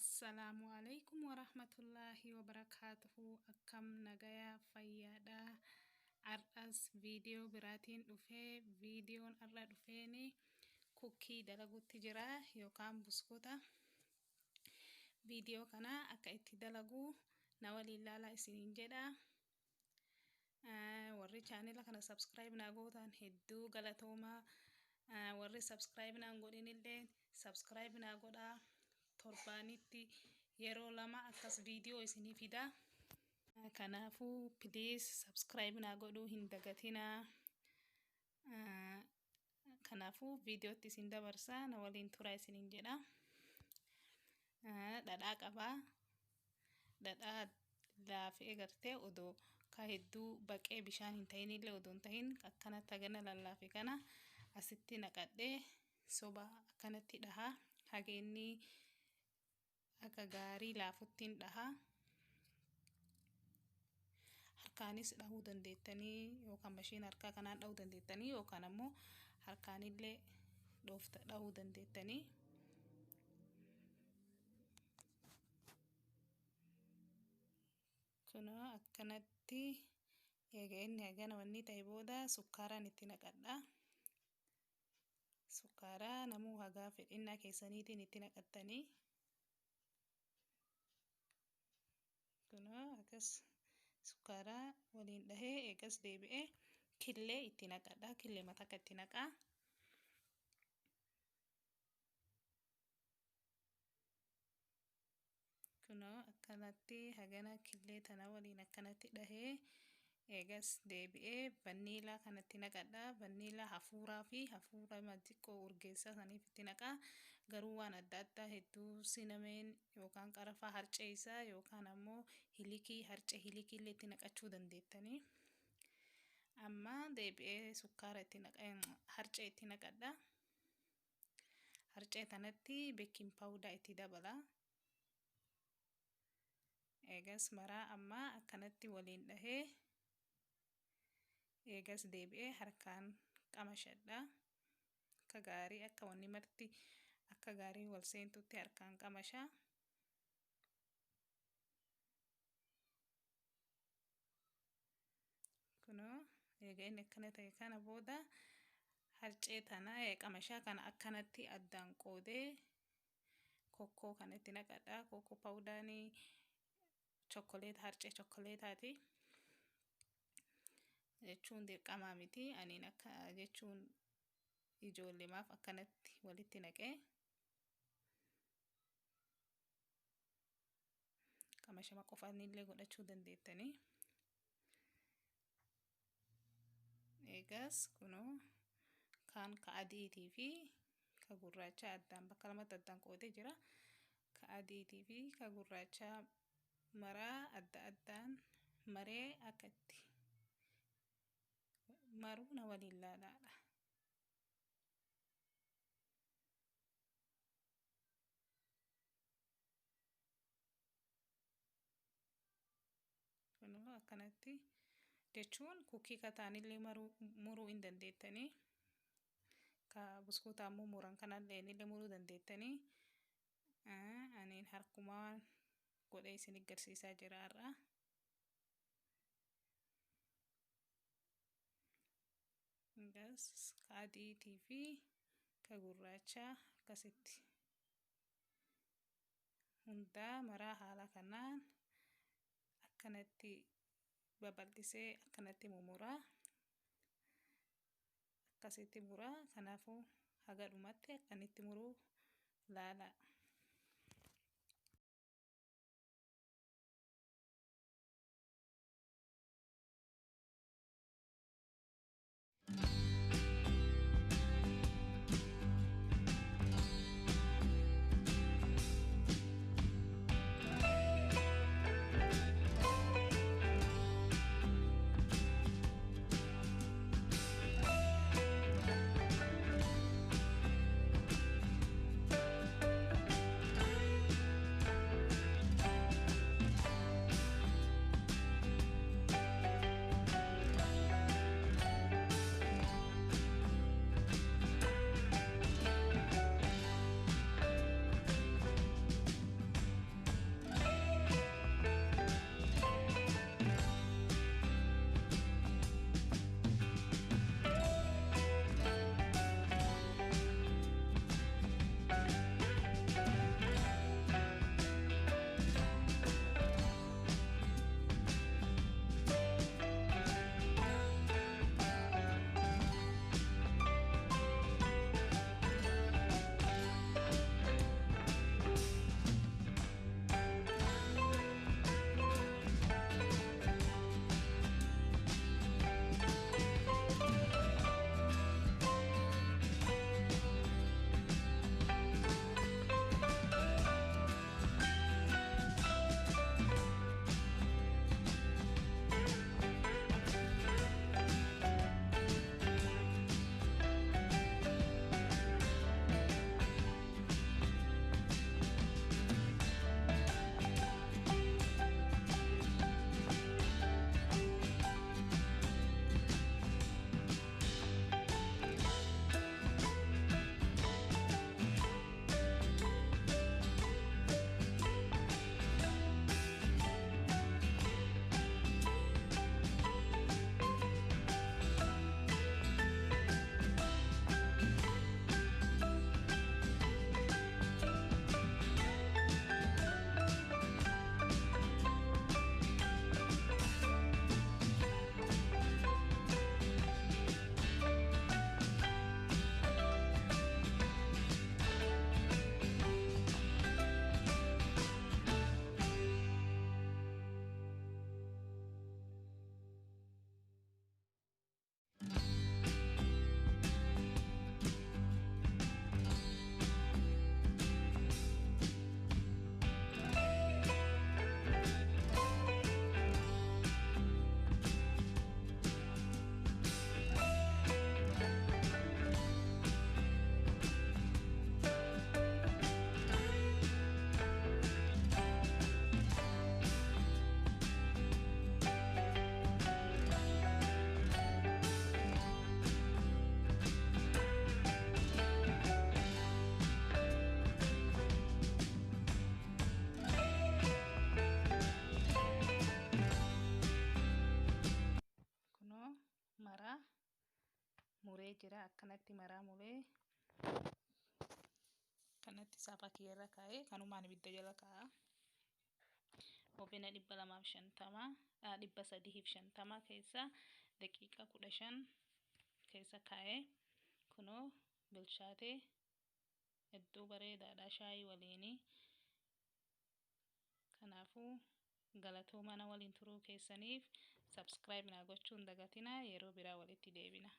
Assalamu alaikum wa rahmatullahi wa barakatuhu. Akkam nagaya fayyada. Ar'as video biratiin dhufee videoon arra dhufeeni kukkii dalaguutti jira yookaan buskuta. Video kana akka itti dalagu na waliin ilaalaa isiniin jedha. Warri channel kana subscribe na gootan hedduu galatooma. Warri subscribe na godhinillee subscribe na godha. Torbaanitti yeroo lama akkas video isinii fida. Kanaafuu please subscribe na godhuu hin dagatina. Kanaafuu videotti isin dabarsa na waliin tura isiniin jedha. Dhadhaa qaba. Dhadhaa laafee gartee odoo ka hedduu baqee bishaan hin ta'inillee odoo hin ta'in akkanatti hagana lallaafe kana asitti naqadhee soba akkanatti dhaha. Hageenni akka gaarii laafuttiin dhaha. Harkaanis dhahuu dandeettanii yookaan mashiin harkaa kanaan dhahuu dandeettanii yookaan ammoo harkaanillee dhahuu dandeettanii. Kunoo akkanatti egaa inni hagana wanni ta'e booda sukkaaraan itti naqadha. Sukkaaraa namuu hagaa fedhinnaa keessaniitiin itti naqattanii. Kunoo akkas sukkaaraa waliin dhahee eegas deebi'ee killee itti naqadha. Killee mataa itti naqaa. Kunoo akkanatti hagana killee tana waliin akkanatti dhahee eegas deebi'ee vanniilaa kanatti naqadha. Vanniilaa hafuuraa fi hafuura xiqqoo urgeessaa saniif itti naqaa. Garuu waan adda addaa hedduu sinameen yookaan qarafaa harcee isaa yookaan ammoo hilikii harcee hilikii illee itti naqachuu dandeettanii. Amma deebi'ee sukkaara itti harcee itti naqadha. Harcee tanatti baking powder itti dabala. Eegas maraa amma akkanatti waliin dhahee eegas deebi'ee harkaan qamashadha. Akka gaarii akka wanni marti akka gaarii wal seentutti harkaan qamasha. Kunoo egaa inni akkana ta'e kana booda harcee tana qamashaa kana akkanatti addaan qoodee kokkoo kanatti naqadha. Kokkoo pawudaanii chokoleeta harcee chokoleetaati. Jechuun dirqamaa miti aniin akka jechuun ijoolleemaaf akkanatti walitti naqee qamashama qofaanillee godhachuu dandeettanii. Eegas kunoo kaan ka adiitii fi ka gurraacha addaan bakka lamatti addaan qoodee jira. Ka adiitii fi ka gurraacha maraa adda addaan maree akkatti maruu na waliin ilaalaadha. Kunoo akkanatti jechuun kukkii kataanillee muruu hin dandeettanii. Ka buskuutaa ammoo muran kanallee illee muruu dandeettanii. Aniin harkumaan godhee isin agarsiisaa jira har'a. Egas ka adiitii fi ka gurraacha akkasitti hundaa maraa haala kanaan akkanatti babal'isee akkanatti mumuraa. Akkasitti muraa. Kanaafuu haga dhumatti akkanitti muruu ilaalaa. muree jira akkanatti maraa muree kanatti saafaa kiyyarra kaa'ee kanumaan ibidda jala kaa'a. Oovena 350 keessa daqiiqaa 15 keessa kaa'ee kunoo bilchaatee hedduu bareedaadha shaayii waliini. Kanaafuu galatooma mana waliin turuu keessaniif subscribe naa gochuu hin dagatinaa. Yeroo biraa walitti deebina.